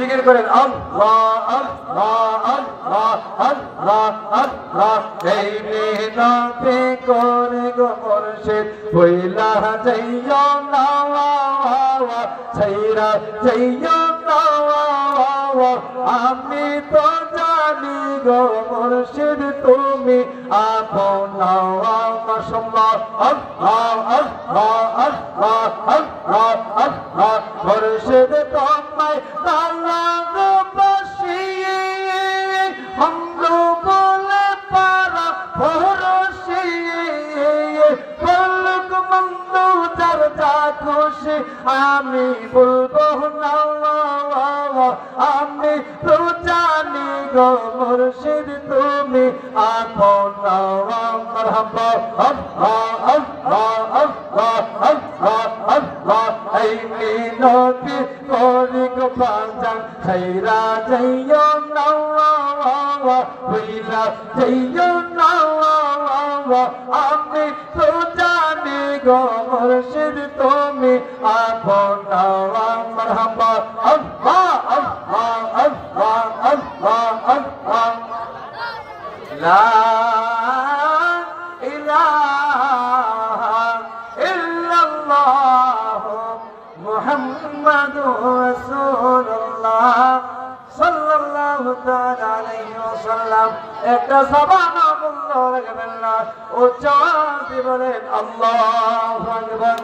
জিকির করেন আল্লাহ আল্লাহ আল্লাহ আল্লাহ আল্লাহ এই মিনতি করে গো মুর্শিদ হইলা যাইও না ছাইরা যাইও না আমি তো জানি গো মুর্শিদ তুমি আপন মাশাআল্লাহ আল্লাহ আল্লাহ আল্লাহ আল্লাহ আল্লাহ মুর্শিদ তোমায় ভালোবাসি হামদু বলে পারা ভরসি বলক বন্ধু যার যা খুশি আমি বলবো না আমি তো জানি গো মুর্শিদ তুমি আপন মারহাবা আল্লাহ আল্লাহ আল্লাহ আল্লাহ আল্লাহ এই মিনতি করি গো বাজান ছাইরা যাইও না হইলা যাইও না আমি তো জানি গো মুর্শিদ তুমি আপন মারহাবা আল্লাহ আল্লাহ আল্লাহ আল্লাহ আল্লাহ লা ইলাহা ইল্লাল্লাহ মুহাম্মাদুর রাসূলুল্লাহ সাল্লাল্লাহু তাআলা আলাইহি ওয়াসাল্লাম একটা সাবানা বন্ধ রাখবেন না উচ্চ আওয়াজে বলেন আল্লাহু আকবার